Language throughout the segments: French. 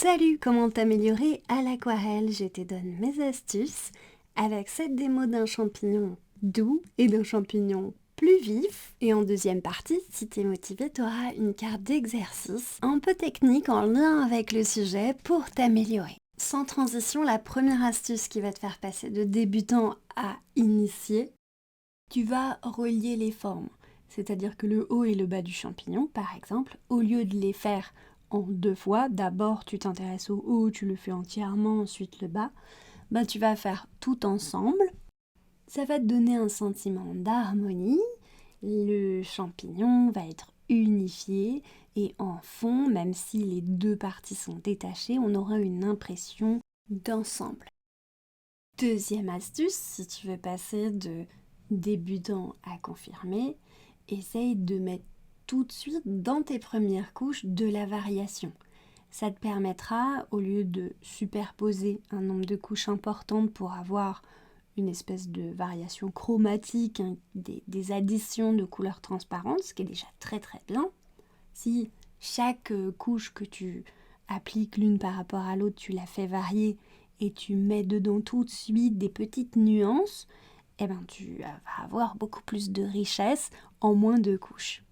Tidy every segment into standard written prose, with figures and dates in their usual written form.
Salut, comment t'améliorer à l'aquarelle? Je te donne mes astuces avec cette démo d'un champignon doux et d'un champignon plus vif. Et en deuxième partie, si t'es motivé, t'auras une carte d'exercice un peu technique en lien avec le sujet pour t'améliorer. Sans transition, la première astuce qui va te faire passer de débutant à initié, tu vas relier les formes. C'est-à-dire que le haut et le bas du champignon, par exemple, au lieu de les faire en deux fois, d'abord tu t'intéresses au haut, tu le fais entièrement, ensuite le bas, ben tu vas faire tout ensemble. Ça va te donner un sentiment d'harmonie, le champignon va être unifié et en fond, même si les deux parties sont détachées, on aura une impression d'ensemble. Deuxième astuce, si tu veux passer de débutant à confirmé, essaye de mettre tout de suite dans tes premières couches de la variation. Ça te permettra, au lieu de superposer un nombre de couches importantes pour avoir une espèce de variation chromatique, hein, des additions de couleurs transparentes, ce qui est déjà très très bien, si chaque couche que tu appliques l'une par rapport à l'autre, tu la fais varier et tu mets dedans tout de suite des petites nuances, eh ben tu vas avoir beaucoup plus de richesse en moins de couches.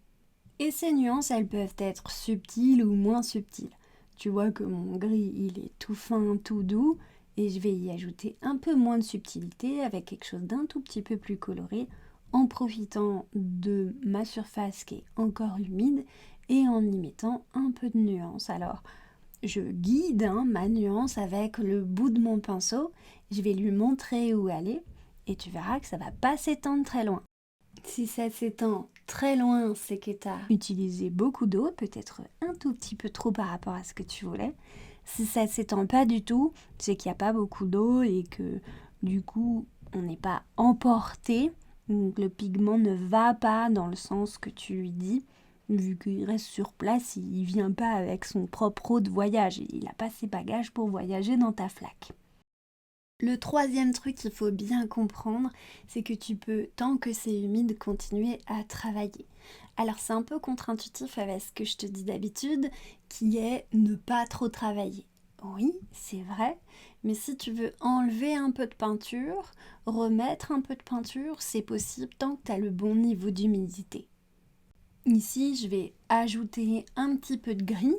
Et ces nuances, elles peuvent être subtiles ou moins subtiles. Tu vois que mon gris, il est tout fin, tout doux, et je vais y ajouter un peu moins de subtilité avec quelque chose d'un tout petit peu plus coloré, en profitant de ma surface qui est encore humide et en y mettant un peu de nuance. Alors, je guide ma nuance avec le bout de mon pinceau, je vais lui montrer où aller, et tu verras que ça va pas s'étendre très loin. Si ça s'étend très loin, c'est que tu as utilisé beaucoup d'eau, peut-être un tout petit peu trop par rapport à ce que tu voulais. Si ça s'étend pas du tout, c'est qu'il n'y a pas beaucoup d'eau et que du coup, on n'est pas emporté. Donc le pigment ne va pas dans le sens que tu lui dis. Vu qu'il reste sur place, il vient pas avec son propre eau de voyage. Il n'a pas ses bagages pour voyager dans ta flaque. Le troisième truc qu'il faut bien comprendre, c'est que tu peux, tant que c'est humide, continuer à travailler. Alors c'est un peu contre-intuitif avec ce que je te dis d'habitude, qui est ne pas trop travailler. Oui, c'est vrai, mais si tu veux enlever un peu de peinture, remettre un peu de peinture, c'est possible tant que tu as le bon niveau d'humidité. Ici, je vais ajouter un petit peu de gris.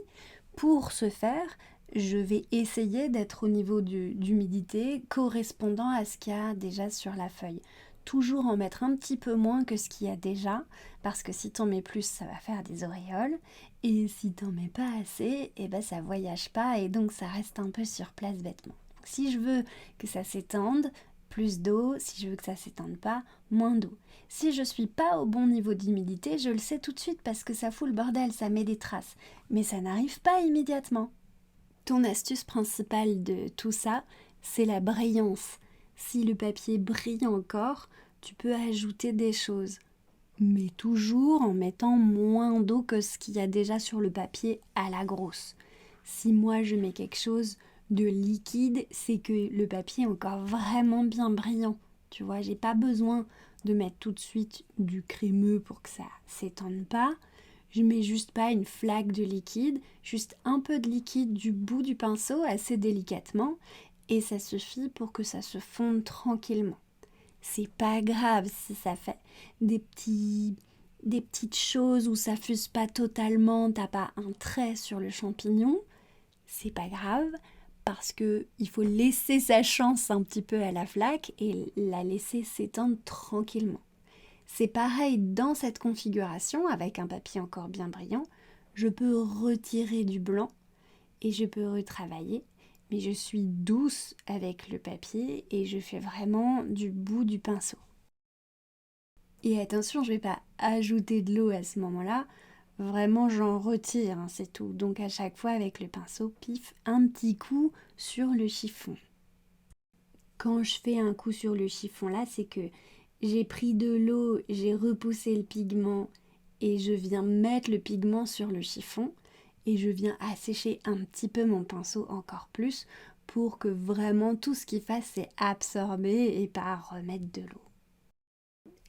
Pour ce faire, je vais essayer d'être au niveau d'humidité correspondant à ce qu'il y a déjà sur la feuille. Toujours en mettre un petit peu moins que ce qu'il y a déjà, parce que si t'en mets plus, ça va faire des auréoles, et si t'en mets pas assez, eh ben ça voyage pas, et donc ça reste un peu sur place bêtement. Donc, si je veux que ça s'étende, plus d'eau, si je veux que ça s'étende pas, moins d'eau. Si je suis pas au bon niveau d'humidité, je le sais tout de suite parce que ça fout le bordel, ça met des traces. Mais ça n'arrive pas immédiatement. Ton astuce principale de tout ça, c'est la brillance. Si le papier brille encore, tu peux ajouter des choses. Mais toujours en mettant moins d'eau que ce qu'il y a déjà sur le papier à la grosse. Si moi je mets quelque chose de liquide, c'est que le papier est encore vraiment bien brillant. Tu vois, j'ai pas besoin de mettre tout de suite du crémeux pour que ça s'étende pas. Je mets juste pas une flaque de liquide, juste un peu de liquide du bout du pinceau assez délicatement et ça suffit pour que ça se fonde tranquillement. C'est pas grave si ça fait des petites choses où ça fuse pas totalement, t'as pas un trait sur le champignon, c'est pas grave parce que il faut laisser sa chance un petit peu à la flaque et la laisser s'étendre tranquillement. C'est pareil dans cette configuration avec un papier encore bien brillant, je peux retirer du blanc et je peux retravailler, mais je suis douce avec le papier et je fais vraiment du bout du pinceau. Et attention, je ne vais pas ajouter de l'eau à ce moment-là, vraiment j'en retire, hein, c'est tout. Donc à chaque fois avec le pinceau, pif, un petit coup sur le chiffon. Quand je fais un coup sur le chiffon là, c'est que j'ai pris de l'eau, j'ai repoussé le pigment et je viens mettre le pigment sur le chiffon et je viens assécher un petit peu mon pinceau encore plus pour que vraiment tout ce qu'il fasse c'est absorber et pas remettre de l'eau.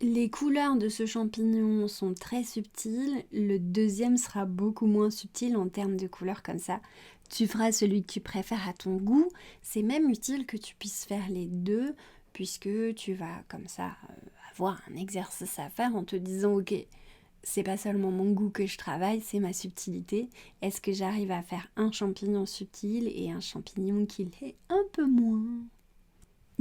Les couleurs de ce champignon sont très subtiles, le deuxième sera beaucoup moins subtil en termes de couleurs comme ça. Tu feras celui que tu préfères à ton goût, c'est même utile que tu puisses faire les deux puisque tu vas comme ça avoir un exercice à faire en te disant ok, c'est pas seulement mon goût que je travaille, c'est ma subtilité. Est-ce que j'arrive à faire un champignon subtil et un champignon qui l'est un peu moins?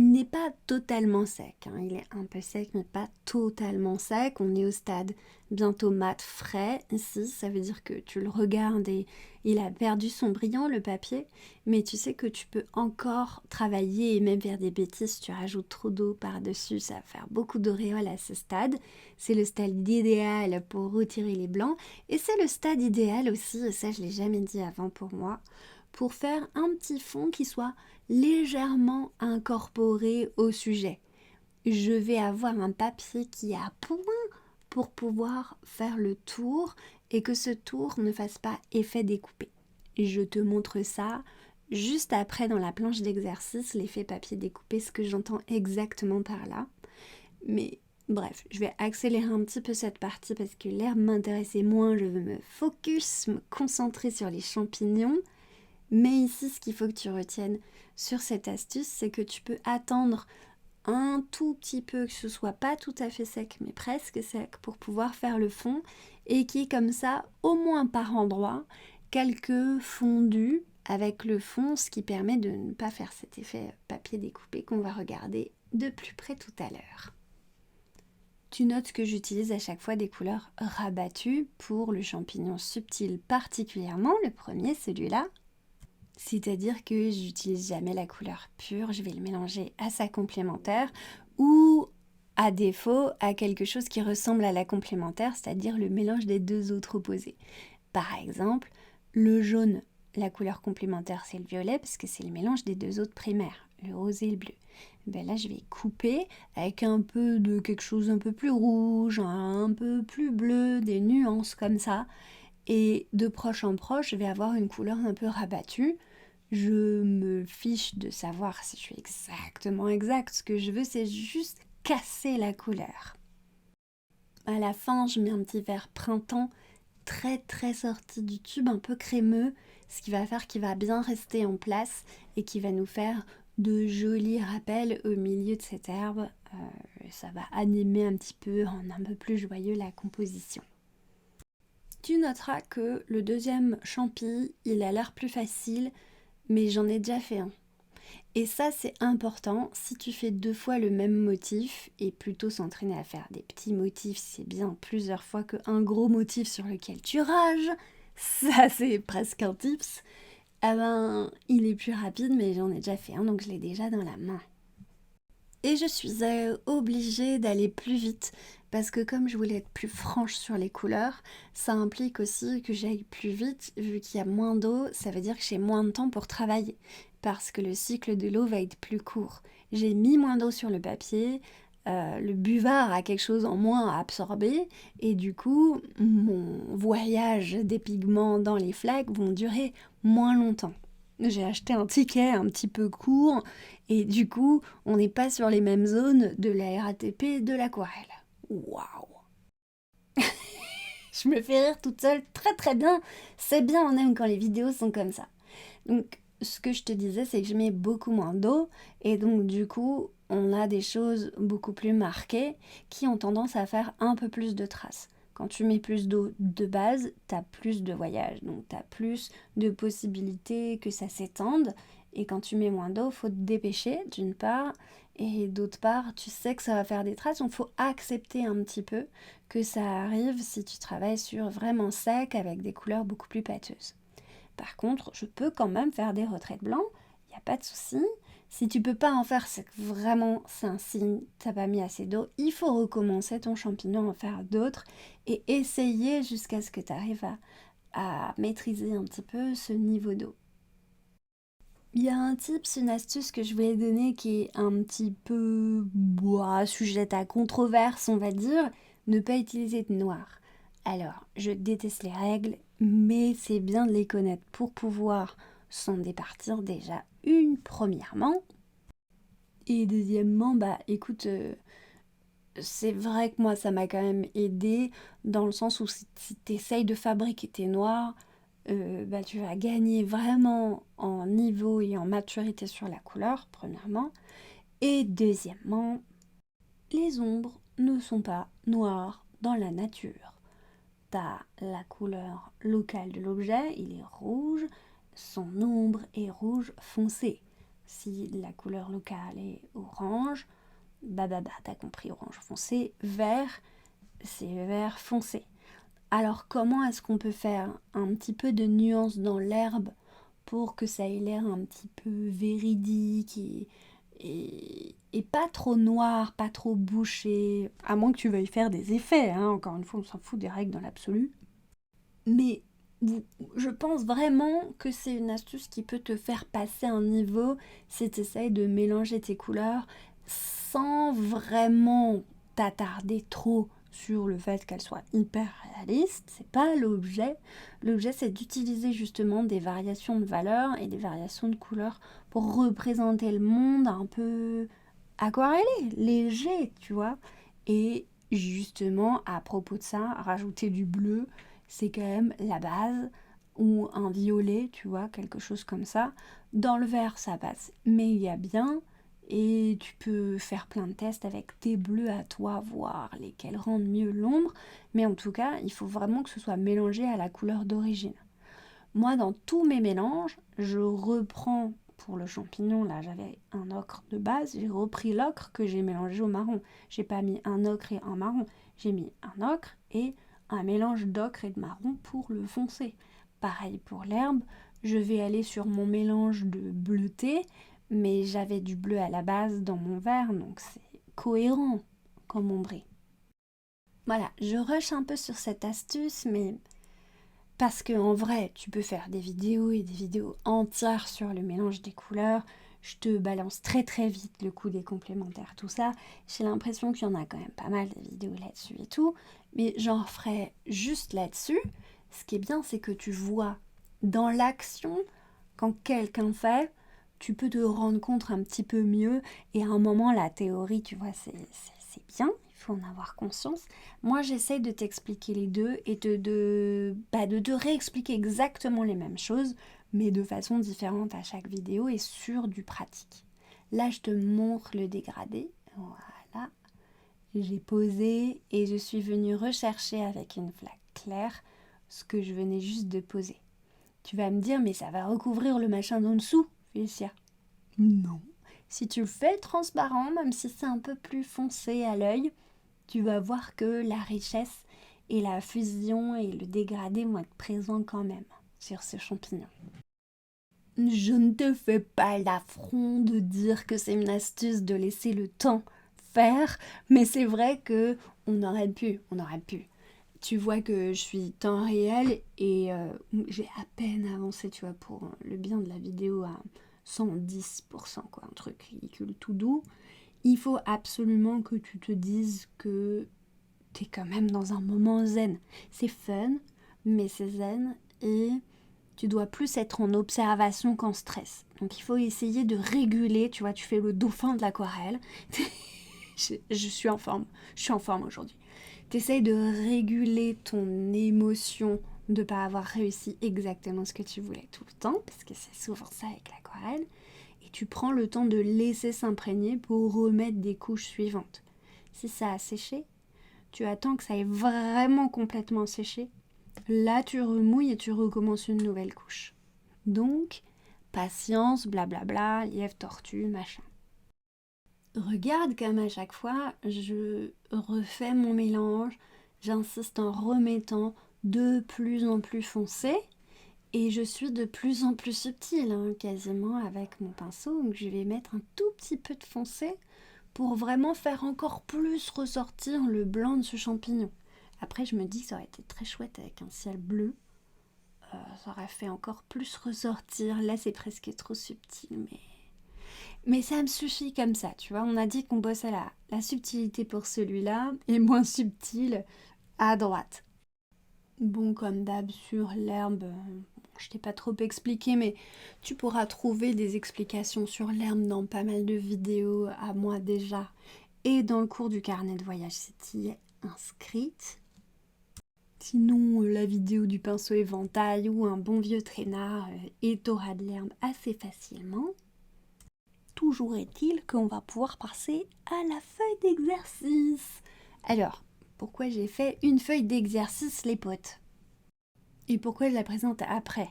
Il n'est pas totalement sec, hein. Il est un peu sec mais pas totalement sec. On est au stade bientôt mat frais ici, ça veut dire que tu le regardes et il a perdu son brillant le papier, mais tu sais que tu peux encore travailler et même faire des bêtises si tu rajoutes trop d'eau par-dessus, ça va faire beaucoup d'auréoles à ce stade. C'est le stade idéal pour retirer les blancs et c'est le stade idéal aussi, et ça je l'ai jamais dit avant pour moi, pour faire un petit fond qui soit légèrement incorporé au sujet. Je vais avoir un papier qui est à point pour pouvoir faire le tour et que ce tour ne fasse pas effet découpé. Je te montre ça juste après dans la planche d'exercice, l'effet papier découpé, ce que j'entends exactement par là. Mais bref, je vais accélérer un petit peu cette partie parce que l'herbe m'intéressait moins, je veux me focus, me concentrer sur les champignons. Mais ici, ce qu'il faut que tu retiennes sur cette astuce, c'est que tu peux attendre un tout petit peu, que ce soit pas tout à fait sec, mais presque sec, pour pouvoir faire le fond, et qui est comme ça, au moins par endroit, quelques fondus avec le fond, ce qui permet de ne pas faire cet effet papier découpé qu'on va regarder de plus près tout à l'heure. Tu notes que j'utilise à chaque fois des couleurs rabattues pour le champignon subtil particulièrement, le premier, celui-là. C'est-à-dire que j'utilise jamais la couleur pure, je vais le mélanger à sa complémentaire ou à défaut à quelque chose qui ressemble à la complémentaire, c'est-à-dire le mélange des deux autres opposés. Par exemple, le jaune, la couleur complémentaire c'est le violet parce que c'est le mélange des deux autres primaires, le rose et le bleu. Ben là je vais couper avec un peu de quelque chose un peu plus rouge, un peu plus bleu, des nuances comme ça. Et de proche en proche, je vais avoir une couleur un peu rabattue. Je me fiche de savoir si je suis exactement exact. Ce que je veux, c'est juste casser la couleur. À la fin, je mets un petit vert printemps très très sorti du tube, un peu crémeux, ce qui va faire qu'il va bien rester en place et qui va nous faire de jolis rappels au milieu de cette herbe. Ça va animer un petit peu, rendre un peu plus joyeux la composition. Tu noteras que le deuxième champi, il a l'air plus facile, mais j'en ai déjà fait un. Et ça c'est important, si tu fais 2 fois le même motif, et plutôt s'entraîner à faire des petits motifs, c'est bien plusieurs fois qu'un gros motif sur lequel tu rages, ça c'est presque un tips, ah ben il est plus rapide, mais j'en ai déjà fait un, donc je l'ai déjà dans la main. Et je suis obligée d'aller plus vite parce que comme je voulais être plus franche sur les couleurs, ça implique aussi que j'aille plus vite vu qu'il y a moins d'eau, ça veut dire que j'ai moins de temps pour travailler parce que le cycle de l'eau va être plus court. J'ai mis moins d'eau sur le papier, le buvard a quelque chose en moins à absorber et du coup mon voyage des pigments dans les flaques vont durer moins longtemps. J'ai acheté un ticket un petit peu court et du coup, on n'est pas sur les mêmes zones de la RATP et de l'aquarelle. Waouh! Je me fais rire toute seule très très bien. C'est bien, on aime quand les vidéos sont comme ça. Donc, ce que je te disais, c'est que je mets beaucoup moins d'eau et donc du coup, on a des choses beaucoup plus marquées qui ont tendance à faire un peu plus de traces. Quand tu mets plus d'eau de base, tu as plus de voyage, donc tu as plus de possibilités que ça s'étende. Et quand tu mets moins d'eau, faut te dépêcher d'une part, et d'autre part, tu sais que ça va faire des traces, donc faut accepter un petit peu que ça arrive si tu travailles sur vraiment sec avec des couleurs beaucoup plus pâteuses. Par contre, je peux quand même faire des retraits blancs, il n'y a pas de souci. Si tu peux pas en faire, c'est que vraiment c'est un signe, t'as pas mis assez d'eau. Il faut recommencer ton champignon, en faire d'autres et essayer jusqu'à ce que tu arrives à maîtriser un petit peu ce niveau d'eau. Il y a un tips, une astuce que je voulais donner qui est un petit peu sujette à controverse, on va dire, ne pas utiliser de noir. Alors, je déteste les règles, mais c'est bien de les connaître pour pouvoir s'en départir déjà premièrement. Et deuxièmement, écoute, c'est vrai que moi, ça m'a quand même aidé dans le sens où si tu essayes de fabriquer tes noirs, bah, tu vas gagner vraiment en niveau et en maturité sur la couleur, premièrement. Et deuxièmement, les ombres ne sont pas noires dans la nature. T'as la couleur locale de l'objet, il est rouge, son ombre est rouge foncé. Si la couleur locale est orange, t'as compris, orange foncé, vert, c'est vert foncé. Alors comment est-ce qu'on peut faire un petit peu de nuance dans l'herbe pour que ça ait l'air un petit peu véridique et pas trop noir, pas trop bouché, à moins que tu veuilles faire des effets, hein. Encore une fois, on s'en fout des règles dans l'absolu. Mais je pense vraiment que c'est une astuce qui peut te faire passer un niveau si tu essayes de mélanger tes couleurs sans vraiment t'attarder trop sur le fait qu'elles soient hyper réalistes. C'est pas l'objet. L'objet, c'est d'utiliser justement des variations de valeurs et des variations de couleurs pour représenter le monde un peu aquarellé, léger, tu vois. Et justement, à propos de ça, rajouter du bleu, c'est quand même la base, ou un violet, tu vois, quelque chose comme ça. Dans le vert, ça passe méga bien, et tu peux faire plein de tests avec tes bleus à toi, voir lesquels rendent mieux l'ombre, mais en tout cas, il faut vraiment que ce soit mélangé à la couleur d'origine. Moi, dans tous mes mélanges, je reprends, pour le champignon, là j'avais un ocre de base, j'ai repris l'ocre que j'ai mélangé au marron. J'ai pas mis un ocre et un marron, j'ai mis un ocre et un mélange d'ocre et de marron pour le foncé. Pareil pour l'herbe, je vais aller sur mon mélange de bleuté, mais j'avais du bleu à la base dans mon verre, donc c'est cohérent comme ombré. Voilà, je rush un peu sur cette astuce, mais parce que en vrai, tu peux faire des vidéos et des vidéos entières sur le mélange des couleurs. Je te balance très très vite le coup des complémentaires, tout ça. J'ai l'impression qu'il y en a quand même pas mal de vidéos là-dessus et tout. Mais j'en ferai juste là-dessus. Ce qui est bien, c'est que tu vois dans l'action, quand quelqu'un fait, tu peux te rendre compte un petit peu mieux. Et à un moment, la théorie, tu vois, c'est bien, il faut en avoir conscience. Moi, j'essaye de t'expliquer les deux et de te réexpliquer exactement les mêmes choses, mais de façon différente à chaque vidéo et sur du pratique. Là, je te montre le dégradé. Voilà. J'ai posé et je suis venue rechercher avec une flaque claire ce que je venais juste de poser. Tu vas me dire, mais ça va recouvrir le machin d'en dessous, Félicia. Non. Si tu le fais transparent, même si c'est un peu plus foncé à l'œil, tu vas voir que la richesse et la fusion et le dégradé vont être présents quand même sur ce champignon. Je ne te fais pas l'affront de dire que c'est une astuce de laisser le temps faire, mais c'est vrai que on aurait pu. Tu vois que je suis temps réel et j'ai à peine avancé, tu vois, pour le bien de la vidéo à 110%, quoi, un truc ridicule tout doux. Il faut absolument que tu te dises que t'es quand même dans un moment zen. C'est fun, mais c'est zen et tu dois plus être en observation qu'en stress. Donc il faut essayer de réguler, tu vois, tu fais le dauphin de l'aquarelle. je suis en forme, aujourd'hui. Tu essayes de réguler ton émotion de ne pas avoir réussi exactement ce que tu voulais tout le temps, parce que c'est souvent ça avec l'aquarelle, et tu prends le temps de laisser s'imprégner pour remettre des couches suivantes. Si ça a séché, tu attends que ça ait vraiment complètement séché. Là, tu remouilles et tu recommences une nouvelle couche. Donc, patience, blablabla, lièvre, tortue, machin. Regarde comme à chaque fois, je refais mon mélange, j'insiste en remettant de plus en plus foncé et je suis de plus en plus subtile, hein, quasiment avec mon pinceau. Donc je vais mettre un tout petit peu de foncé pour vraiment faire encore plus ressortir le blanc de ce champignon. Après, je me dis que ça aurait été très chouette avec un ciel bleu. Ça aurait fait encore plus ressortir. Là, c'est presque trop subtil, mais ça me suffit comme ça, tu vois. On a dit qu'on bossait la subtilité pour celui-là et moins subtil à droite. Bon, comme d'hab sur l'herbe, je t'ai pas trop expliqué, mais tu pourras trouver des explications sur l'herbe dans pas mal de vidéos à moi déjà. et dans le cours du carnet de voyage si tu y es inscrite. Sinon, la vidéo du pinceau éventail ou un bon vieux traînard et t'auras de l'herbe assez facilement. Toujours est-il qu'on va pouvoir passer à la feuille d'exercice. Alors, pourquoi j'ai fait une feuille d'exercice, les potes? Et pourquoi je la présente après?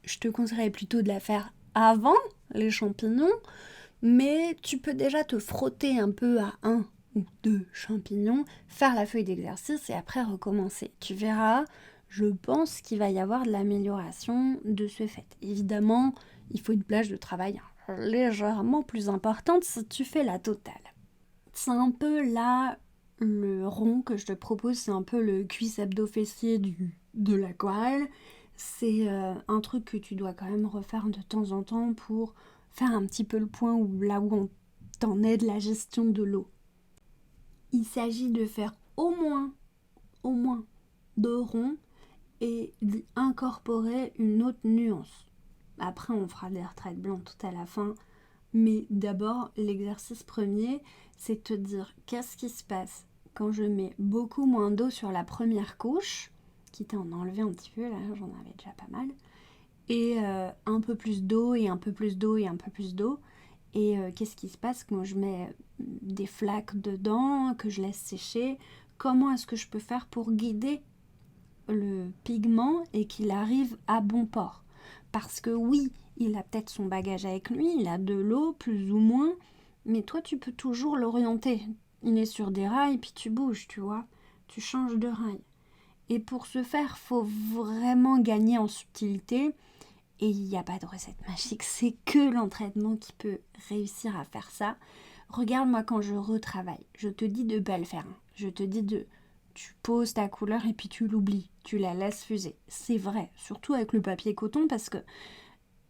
Je te conseillerais plutôt de la faire avant les champignons, mais tu peux déjà te frotter un peu à 1 ou 2 champignons, faire la feuille d'exercice et après recommencer. Tu verras, je pense qu'il va y avoir de l'amélioration de ce fait. Évidemment, il faut une plage de travail légèrement plus importante si tu fais la totale. C'est un peu là le rond que je te propose, c'est un peu le cuisse abdo-fessier de l'aquarelle. C'est un truc que tu dois quand même refaire de temps en temps pour faire un petit peu le point là où on t'en est de la gestion de l'eau. Il s'agit de faire au moins 2 ronds et d'y incorporer une autre nuance. Après, on fera des retraites blancs tout à la fin. Mais d'abord, l'exercice premier, c'est de te dire qu'est-ce qui se passe quand je mets beaucoup moins d'eau sur la première couche, quitte à en enlever un petit peu, là j'en avais déjà pas mal, et un peu plus d'eau, et un peu plus d'eau, et un peu plus d'eau. Et qu'est-ce qui se passe quand je mets des flaques dedans, que je laisse sécher? Comment est-ce que je peux faire pour guider le pigment et qu'il arrive à bon port? Parce que oui, il a peut-être son bagage avec lui, il a de l'eau plus ou moins, mais toi tu peux toujours l'orienter. Il est sur des rails, puis tu bouges, tu vois, tu changes de rail. Et pour ce faire, faut vraiment gagner en subtilité. Et il n'y a pas de recette magique, c'est que l'entraînement qui peut réussir à faire ça. Regarde-moi quand je retravaille, je te dis de pas le faire. Je te dis tu poses ta couleur et puis tu l'oublies, tu la laisses fuser. C'est vrai, surtout avec le papier coton parce que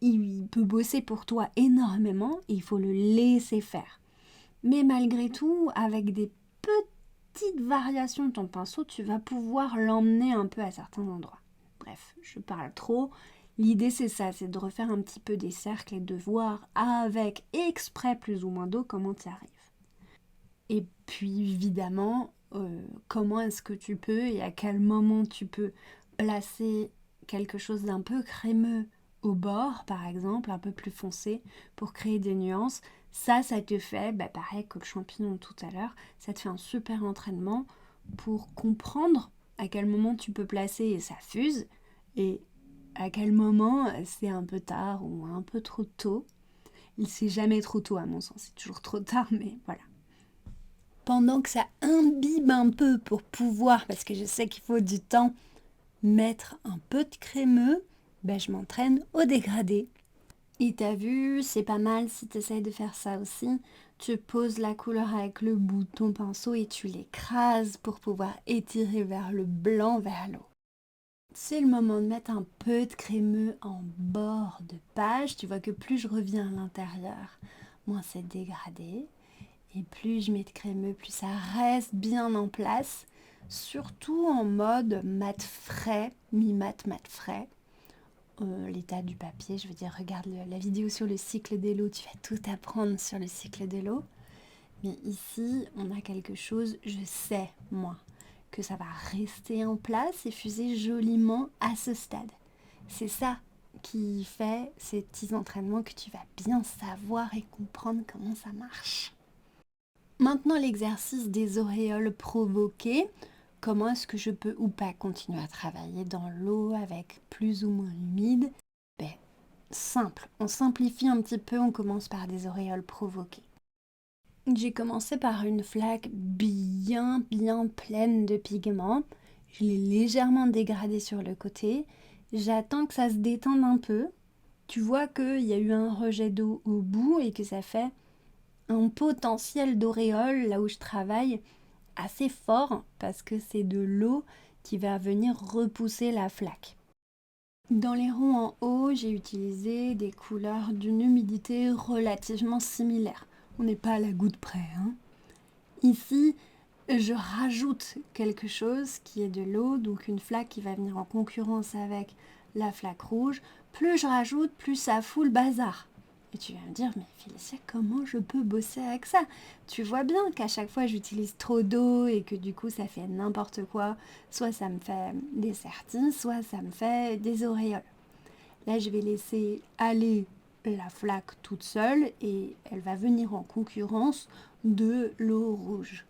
il peut bosser pour toi énormément et il faut le laisser faire. Mais malgré tout, avec des petites variations de ton pinceau, tu vas pouvoir l'emmener un peu à certains endroits. Bref, je parle trop. L'idée c'est ça, c'est de refaire un petit peu des cercles et de voir avec exprès plus ou moins d'eau comment tu y arrives. Et puis évidemment, comment est-ce que tu peux et à quel moment tu peux placer quelque chose d'un peu crémeux au bord, par exemple, un peu plus foncé, pour créer des nuances. Ça te fait, pareil que le champignon tout à l'heure, ça te fait un super entraînement pour comprendre à quel moment tu peux placer et ça fuse, et à quel moment c'est un peu tard ou un peu trop tôt. C'est jamais trop tôt à mon sens, c'est toujours trop tard, mais voilà. Pendant que ça imbibe un peu pour pouvoir, parce que je sais qu'il faut du temps, mettre un peu de crémeux, je m'entraîne au dégradé. Et t'as vu, c'est pas mal si tu essayes de faire ça aussi. Tu poses la couleur avec le bout de ton pinceau et tu l'écrases pour pouvoir étirer vers le blanc, vers l'eau. C'est le moment de mettre un peu de crémeux en bord de page. Tu vois que plus je reviens à l'intérieur, moins c'est dégradé. Et plus je mets de crémeux, plus ça reste bien en place. Surtout en mode mat frais, mi-mat, mat frais. L'état du papier, je veux dire, regarde la vidéo sur le cycle de l'eau, tu vas tout apprendre sur le cycle de l'eau. Mais ici, on a quelque chose, je sais, moi, que ça va rester en place et fuser joliment à ce stade. C'est ça qui fait ces petits entraînements que tu vas bien savoir et comprendre comment ça marche. Maintenant, l'exercice des auréoles provoquées. Comment est-ce que je peux ou pas continuer à travailler dans l'eau avec plus ou moins humide? Simple. On simplifie un petit peu, on commence par des auréoles provoquées. J'ai commencé par une flaque bien pleine de pigments. Je l'ai légèrement dégradée sur le côté. J'attends que ça se détende un peu. Tu vois qu'il y a eu un rejet d'eau au bout et que ça fait un potentiel d'auréole là où je travaille assez fort parce que c'est de l'eau qui va venir repousser la flaque. Dans les ronds en haut, j'ai utilisé des couleurs d'une humidité relativement similaire. On n'est pas à la goutte près. Ici, je rajoute quelque chose qui est de l'eau, donc une flaque qui va venir en concurrence avec la flaque rouge. Plus je rajoute, plus ça fout le bazar. Et tu vas me dire, mais Félicia, comment je peux bosser avec ça? Tu vois bien qu'à chaque fois j'utilise trop d'eau et que du coup ça fait n'importe quoi. Soit ça me fait des sertines, soit ça me fait des auréoles. Là je vais laisser aller la flaque toute seule et elle va venir en concurrence de l'eau rouge.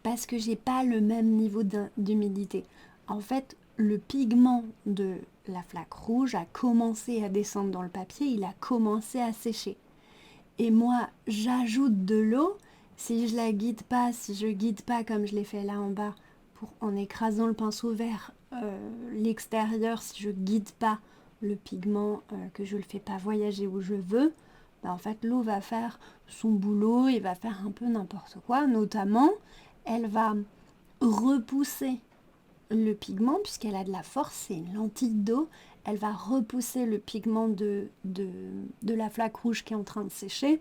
Parce que j'ai pas le même niveau d'humidité. En fait, le pigment de la flaque rouge a commencé à descendre dans le papier, il a commencé à sécher. Et moi, j'ajoute de l'eau. Si je la guide pas, si je guide pas comme je l'ai fait là en bas, en écrasant le pinceau vers l'extérieur, si je guide pas le pigment, que je le fais pas voyager où je veux, bah en fait l'eau va faire son boulot et va faire un peu n'importe quoi. Notamment, elle va repousser le pigment, puisqu'elle a de la force, c'est une lentille d'eau, elle va repousser le pigment de la flaque rouge qui est en train de sécher.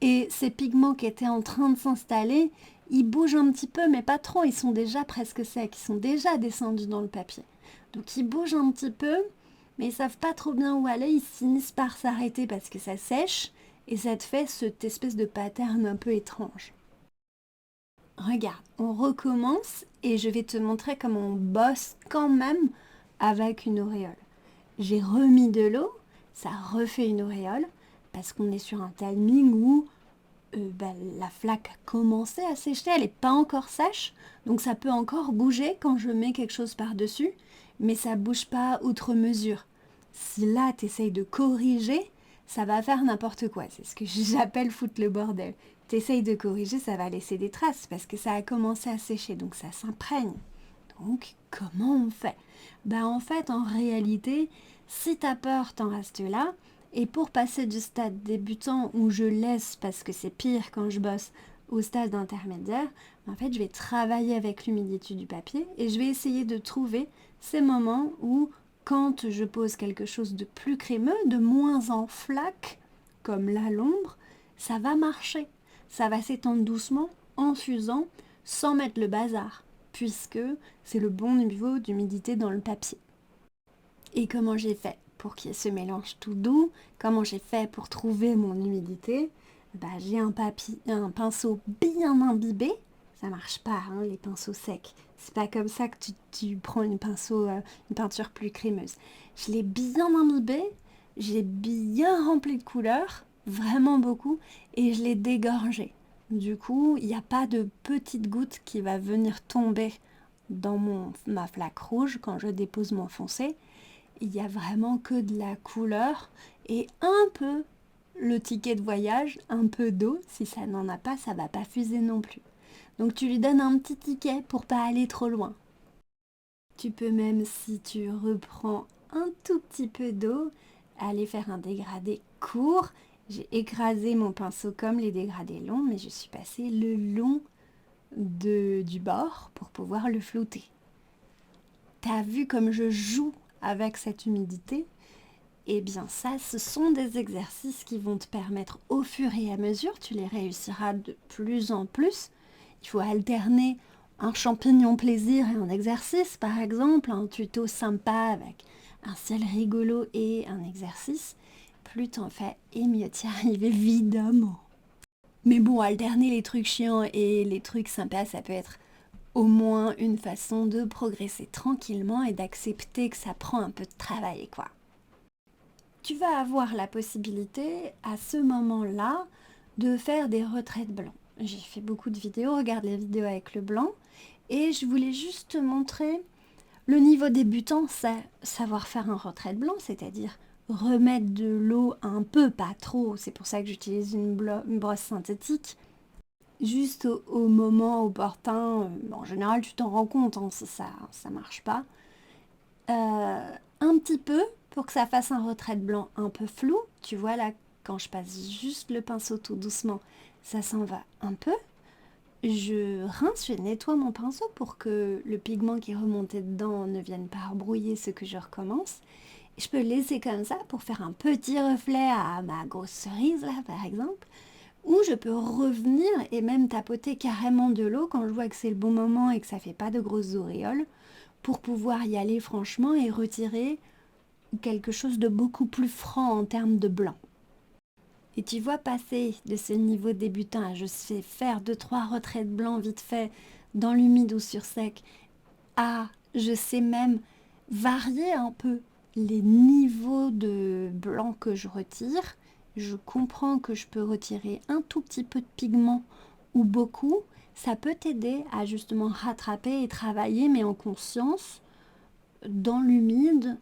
Et ces pigments qui étaient en train de s'installer, ils bougent un petit peu, mais pas trop, ils sont déjà presque secs, ils sont déjà descendus dans le papier. Donc ils bougent un petit peu, mais ils savent pas trop bien où aller, ils finissent par s'arrêter parce que ça sèche, et ça te fait cette espèce de pattern un peu étrange. Regarde, on recommence et je vais te montrer comment on bosse quand même avec une auréole. J'ai remis de l'eau, ça refait une auréole parce qu'on est sur un timing où la flaque a commencé à sécher, elle n'est pas encore sèche, donc ça peut encore bouger quand je mets quelque chose par-dessus, mais ça bouge pas outre mesure. Si là tu essayes de corriger, ça va faire n'importe quoi, c'est ce que j'appelle foutre le bordel. Tu essayes de corriger, ça va laisser des traces parce que ça a commencé à sécher, donc ça s'imprègne. Donc comment on fait? En fait, en réalité, si t'as peur, t'en restes là. Et pour passer du stade débutant où je laisse, parce que c'est pire quand je bosse, au stade intermédiaire, en fait, je vais travailler avec l'humidité du papier et je vais essayer de trouver ces moments où, quand je pose quelque chose de plus crémeux, de moins en flaque, comme là l'ombre, ça va marcher. Ça va s'étendre doucement, en fusant, sans mettre le bazar, puisque c'est le bon niveau d'humidité dans le papier. Et comment j'ai fait pour qu'il y ait ce mélange tout doux? Comment j'ai fait pour trouver mon humidité? J'ai un pinceau bien imbibé. Ça marche pas, hein, les pinceaux secs. C'est pas comme ça que tu prends une peinture plus crémeuse. Je l'ai bien imbibé, j'ai bien rempli de couleurs, vraiment beaucoup, et je l'ai dégorgé. Du coup, il n'y a pas de petite goutte qui va venir tomber dans ma flaque rouge quand je dépose mon foncé. Il y a vraiment que de la couleur et un peu le ticket de voyage, un peu d'eau. Si ça n'en a pas, ça va pas fuser non plus. Donc tu lui donnes un petit ticket pour pas aller trop loin. Tu peux même, si tu reprends un tout petit peu d'eau, aller faire un dégradé court. J'ai écrasé mon pinceau comme les dégradés longs, mais je suis passée le long du bord pour pouvoir le flouter. T'as vu comme je joue avec cette humidité? Eh bien ça, ce sont des exercices qui vont te permettre au fur et à mesure, tu les réussiras de plus en plus. Il faut alterner un champignon plaisir et un exercice, par exemple, un tuto sympa avec un ciel rigolo et un exercice. Plus t'en fais et mieux t'y arrives évidemment. Mais bon, alterner les trucs chiants et les trucs sympas, ça peut être au moins une façon de progresser tranquillement et d'accepter que ça prend un peu de travail, quoi. Tu vas avoir la possibilité à ce moment-là de faire des retraits blancs. J'ai fait beaucoup de vidéos, regarde les vidéos avec le blanc, et je voulais juste te montrer le niveau débutant, c'est savoir faire un retrait blanc, c'est-à-dire remettre de l'eau un peu, pas trop, c'est pour ça que j'utilise une brosse synthétique, juste au moment opportun. En général, tu t'en rends compte, hein, ça marche pas. Un petit peu pour que ça fasse un retrait blanc un peu flou. Tu vois là, quand je passe juste le pinceau tout doucement, ça s'en va un peu. Je rince, je nettoie mon pinceau pour que le pigment qui est remonté dedans ne vienne pas rebrouiller ce que je recommence. Et je peux le laisser comme ça pour faire un petit reflet à ma grosse cerise là par exemple. Ou je peux revenir et même tapoter carrément de l'eau quand je vois que c'est le bon moment et que ça fait pas de grosses auréoles, pour pouvoir y aller franchement et retirer quelque chose de beaucoup plus franc en termes de blanc. Et tu vois passer de ce niveau débutant à je sais faire 2-3 retraits blancs vite fait dans l'humide ou sur sec, à je sais même varier un peu les niveaux de blanc que je retire. Je comprends que je peux retirer un tout petit peu de pigment ou beaucoup. Ça peut t'aider à justement rattraper et travailler, mais en conscience, dans l'humide,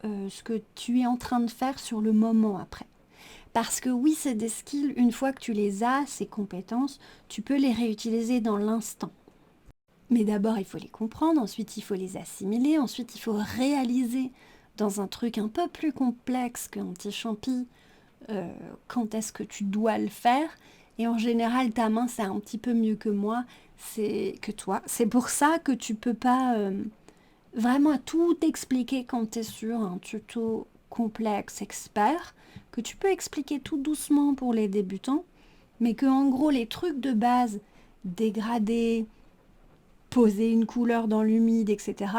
ce que tu es en train de faire sur le moment après. Parce que oui, c'est des skills, une fois que tu les as, ces compétences, tu peux les réutiliser dans l'instant. Mais d'abord, il faut les comprendre, ensuite il faut les assimiler, ensuite il faut réaliser dans un truc un peu plus complexe qu'un petit champi, quand est-ce que tu dois le faire. Et en général, ta main, c'est un petit peu mieux que moi, c'est que toi. C'est pour ça que tu peux pas vraiment tout expliquer quand tu es sur un tuto complexe expert, que tu peux expliquer tout doucement pour les débutants, mais que en gros les trucs de base, dégrader, poser une couleur dans l'humide, etc.,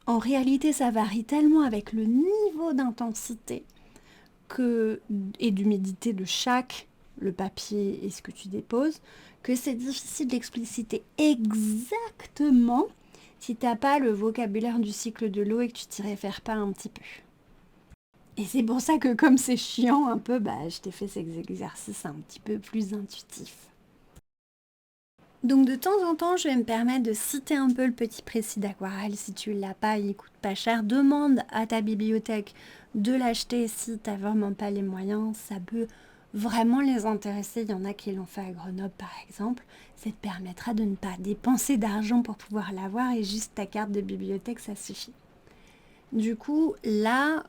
en réalité ça varie tellement avec le niveau d'intensité et d'humidité de le papier et ce que tu déposes, que c'est difficile d'expliciter exactement si t'as pas le vocabulaire du cycle de l'eau et que tu t'y réfères pas un petit peu. Et c'est pour ça que comme c'est chiant un peu, je t'ai fait ces exercices un petit peu plus intuitifs. Donc de temps en temps, je vais me permettre de citer un peu le petit précis d'aquarelle. Si tu ne l'as pas, il coûte pas cher. Demande à ta bibliothèque de l'acheter si tu n'as vraiment pas les moyens. Ça peut vraiment les intéresser. Il y en a qui l'ont fait à Grenoble par exemple. Ça te permettra de ne pas dépenser d'argent pour pouvoir l'avoir et juste ta carte de bibliothèque, ça suffit. Du coup, là,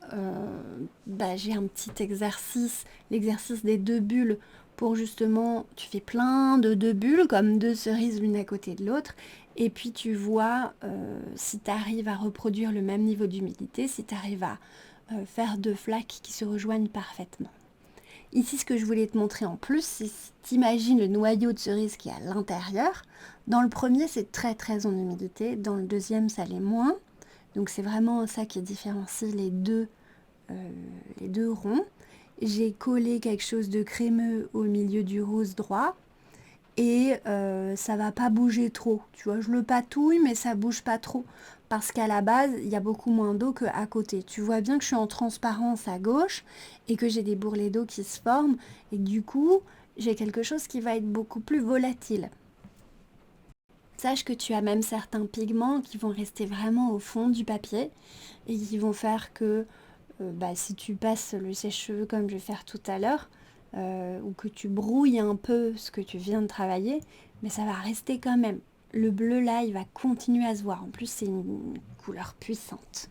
j'ai un petit exercice, l'exercice des 2 bulles pour justement, tu fais plein de 2 bulles, comme 2 cerises l'une à côté de l'autre, et puis tu vois si tu arrives à reproduire le même niveau d'humidité, si tu arrives à faire 2 flaques qui se rejoignent parfaitement. Ici, ce que je voulais te montrer en plus, c'est si tu imagines le noyau de cerise qui est à l'intérieur. Dans le premier, c'est très très en humidité, dans le deuxième, ça l'est moins. Donc c'est vraiment ça qui différencie les deux ronds. J'ai collé quelque chose de crémeux au milieu du rose droit et ça va pas bouger trop. Tu vois, je le patouille mais ça bouge pas trop parce qu'à la base il y a beaucoup moins d'eau qu'à côté. Tu vois bien que je suis en transparence à gauche et que j'ai des bourrelets d'eau qui se forment et du coup j'ai quelque chose qui va être beaucoup plus volatile. Sache que tu as même certains pigments qui vont rester vraiment au fond du papier et qui vont faire que si tu passes le sèche-cheveux comme je vais faire tout à l'heure, ou que tu brouilles un peu ce que tu viens de travailler, mais ça va rester quand même. Le bleu là, il va continuer à se voir. En plus, c'est une couleur puissante.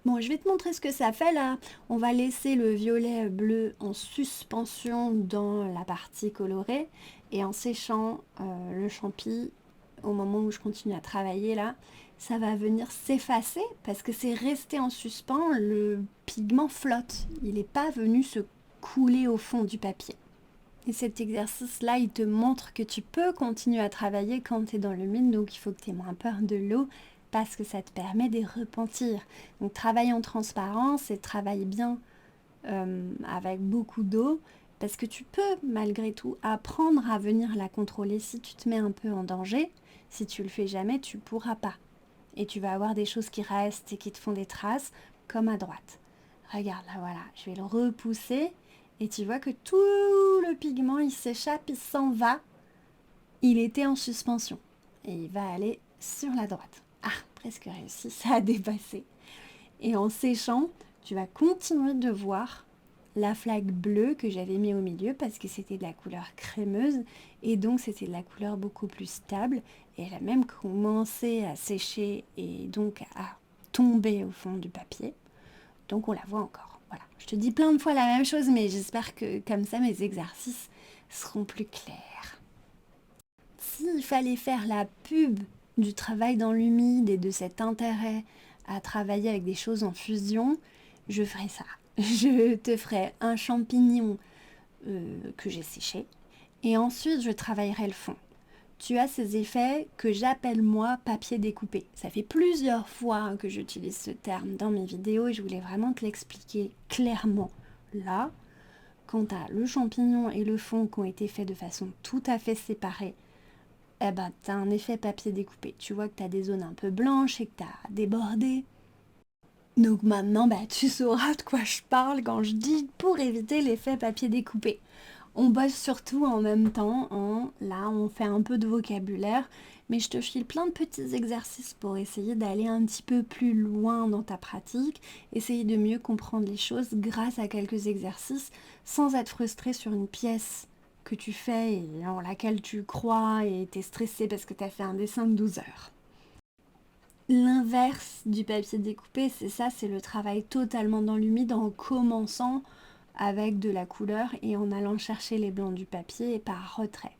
Bon, je vais te montrer ce que ça fait là. On va laisser le violet bleu en suspension dans la partie colorée et en séchant le champi au moment où je continue à travailler là, ça va venir s'effacer parce que c'est resté en suspens, le pigment flotte. Il n'est pas venu se couler au fond du papier. Et cet exercice-là, il te montre que tu peux continuer à travailler quand tu es dans le mine, donc il faut que tu aies moins peur de l'eau parce que ça te permet de repentir. Donc travaille en transparence et travaille bien avec beaucoup d'eau parce que tu peux malgré tout apprendre à venir la contrôler si tu te mets un peu en danger. Si tu le fais jamais, tu pourras pas. Et tu vas avoir des choses qui restent et qui te font des traces comme à droite. Regarde là, voilà, je vais le repousser et tu vois que tout le pigment il s'échappe, il s'en va. Il était en suspension et il va aller sur la droite. Ah, presque réussi, ça a dépassé. Et en séchant, tu vas continuer de voir la flaque bleue que j'avais mis au milieu parce que c'était de la couleur crémeuse et donc c'était de la couleur beaucoup plus stable et elle a même commencé à sécher et donc à tomber au fond du papier. Donc on la voit encore. Voilà. Je te dis plein de fois la même chose mais j'espère que comme ça mes exercices seront plus clairs. S'il fallait faire la pub du travail dans l'humide et de cet intérêt à travailler avec des choses en fusion, je ferais ça. Je te ferai un champignon que j'ai séché et ensuite je travaillerai le fond. Tu as ces effets que j'appelle moi papier découpé. Ça fait plusieurs fois que j'utilise ce terme dans mes vidéos et je voulais vraiment te l'expliquer clairement là. quand tu as le champignon et le fond qui ont été faits de façon tout à fait séparée, eh ben, tu as un effet papier découpé. Tu vois que tu as des zones un peu blanches et que tu as débordé. Donc maintenant, bah, tu sauras de quoi je parle quand je dis pour éviter l'effet papier découpé. On bosse surtout en même temps, hein. Là on fait un peu de vocabulaire, mais je te file plein de petits exercices pour essayer d'aller un petit peu plus loin dans ta pratique, essayer de mieux comprendre les choses grâce à quelques exercices, sans être frustré sur une pièce que tu fais et en laquelle tu crois et t'es stressé parce que t'as fait un dessin de 12 heures. L'inverse du papier découpé, c'est ça, c'est le travail totalement dans l'humide en commençant avec de la couleur et en allant chercher les blancs du papier et par retrait.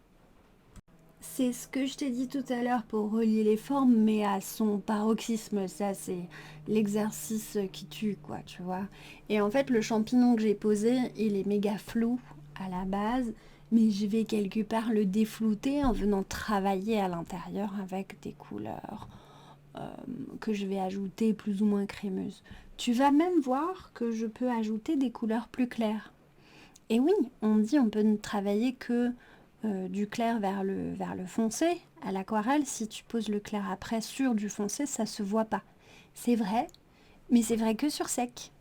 C'est ce que je t'ai dit tout à l'heure pour relier les formes, mais à son paroxysme, ça c'est l'exercice qui tue, quoi, tu vois. Et en fait, le champignon que j'ai posé, il est méga flou à la base, mais je vais quelque part le déflouter en venant travailler à l'intérieur avec des couleurs que je vais ajouter plus ou moins crémeuses. Tu vas même voir que je peux ajouter des couleurs plus claires. Et oui, on dit on peut ne travailler que du clair vers le foncé. À l'aquarelle, si tu poses le clair après sur du foncé, ça se voit pas. C'est vrai, mais c'est vrai que sur sec.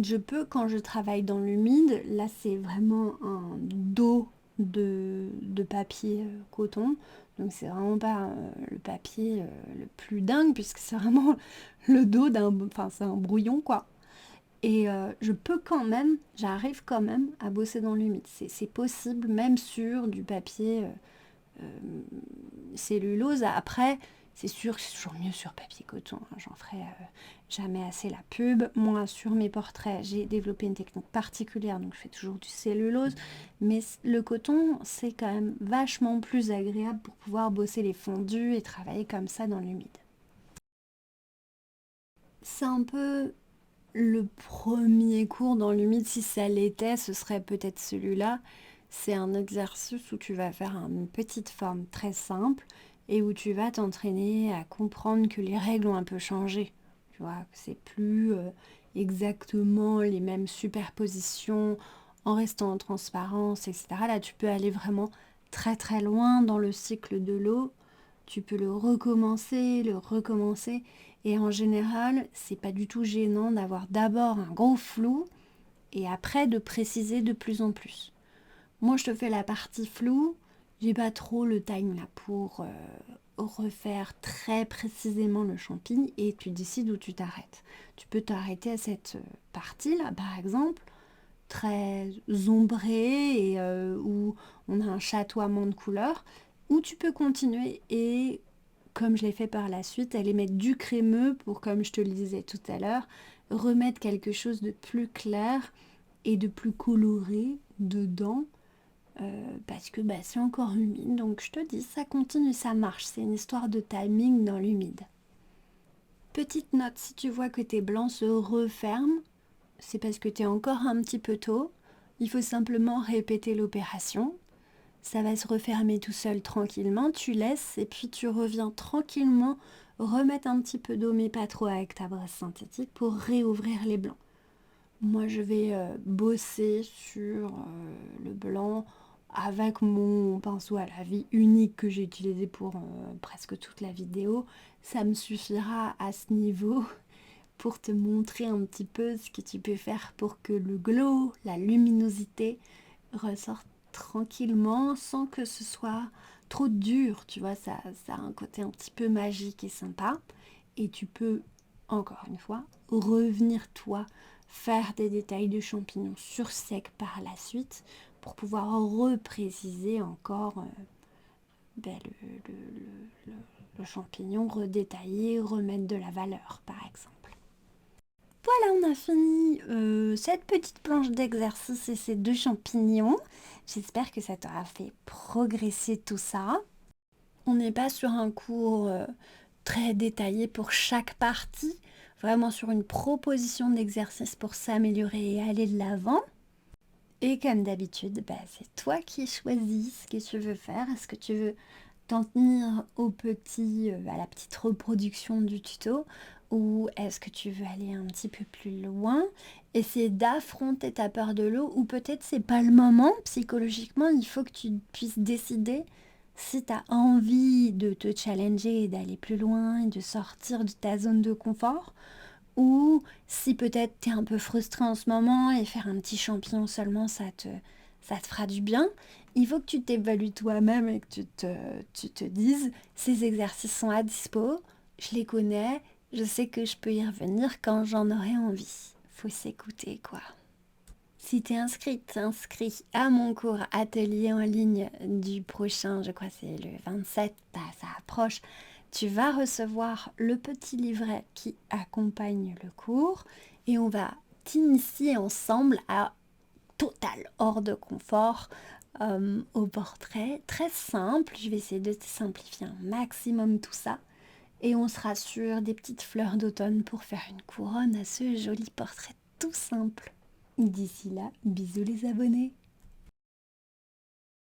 Je peux, quand je travaille dans l'humide, là c'est vraiment un dos de papier coton. Donc c'est vraiment pas le papier le plus dingue, puisque c'est vraiment le dos d'un... Enfin c'est un brouillon quoi. Et je peux quand même, j'arrive quand même à bosser dans l'humide. C'est possible, même sur du papier cellulose. Après, c'est sûr que c'est toujours mieux sur papier coton, hein. J'en ferai jamais assez la pub. Moi, sur mes portraits, j'ai développé une technique particulière, donc je fais toujours du cellulose. Mais le coton, c'est quand même vachement plus agréable pour pouvoir bosser les fondus et travailler comme ça dans l'humide. C'est un peu le premier cours dans l'humide, si ça l'était, ce serait peut-être celui-là. C'est un exercice où tu vas faire une petite forme très simple et où tu vas t'entraîner à comprendre que les règles ont un peu changé. Tu vois, que c'est plus exactement les mêmes superpositions en restant en transparence, etc. Là, tu peux aller vraiment très très loin dans le cycle de l'eau. Tu peux le recommencer. Et en général, c'est pas du tout gênant d'avoir d'abord un gros flou et après de préciser de plus en plus. Moi, je te fais la partie floue. J'ai pas trop le time là pour refaire très précisément le champi et tu décides où tu t'arrêtes. Tu peux t'arrêter à cette partie là, par exemple, très ombrée et où on a un chatoiement de couleurs, ou tu peux continuer et comme je l'ai fait par la suite, aller mettre du crémeux pour, comme je te le disais tout à l'heure, remettre quelque chose de plus clair et de plus coloré dedans parce que bah, c'est encore humide. Donc je te dis, ça continue, ça marche. C'est une histoire de timing dans l'humide. Petite note, si tu vois que tes blancs se referment, c'est parce que tu es encore un petit peu tôt. Il faut simplement répéter l'opération. Ça va se refermer tout seul tranquillement, tu laisses et puis tu reviens tranquillement remettre un petit peu d'eau mais pas trop avec ta brosse synthétique pour réouvrir les blancs. Moi je vais bosser sur le blanc avec mon pinceau à la vie unique que j'ai utilisé pour presque toute la vidéo. Ça me suffira à ce niveau pour te montrer un petit peu ce que tu peux faire pour que le glow, la luminosité ressorte tranquillement sans que ce soit trop dur, tu vois, ça a un côté un petit peu magique et sympa. Et tu peux, encore une fois, revenir toi, faire des détails de champignons sur sec par la suite pour pouvoir repréciser encore ben, le champignon, redétailler, remettre de la valeur par exemple. Voilà, on a fini cette petite planche d'exercice et ces deux champignons. J'espère que ça t'aura fait progresser tout ça. On n'est pas sur un cours très détaillé pour chaque partie, vraiment sur une proposition d'exercice pour s'améliorer et aller de l'avant. Et comme d'habitude, bah, c'est toi qui choisis ce que tu veux faire. Est-ce que tu veux t'en tenir au petit, à la petite reproduction du tuto, ou est-ce que tu veux aller un petit peu plus loin, essayer d'affronter ta peur de l'eau, ou peut-être c'est pas le moment, psychologiquement, il faut que tu puisses décider si tu as envie de te challenger et d'aller plus loin et de sortir de ta zone de confort, ou si peut-être tu es un peu frustré en ce moment et faire un petit champignon seulement, ça te fera du bien. Il faut que tu t'évalues toi-même et que tu te dises, ces exercices sont à dispo, je les connais, je sais que je peux y revenir quand j'en aurai envie. Faut s'écouter, quoi. Si tu es inscrit à mon cours atelier en ligne du prochain, je crois que c'est le 27, ça approche, tu vas recevoir le petit livret qui accompagne le cours et on va t'initier ensemble à total hors de confort au portrait. Très simple, je vais essayer de te simplifier un maximum tout ça. Et on sera sur des petites fleurs d'automne pour faire une couronne à ce joli portrait tout simple. D'ici là, bisous les abonnés.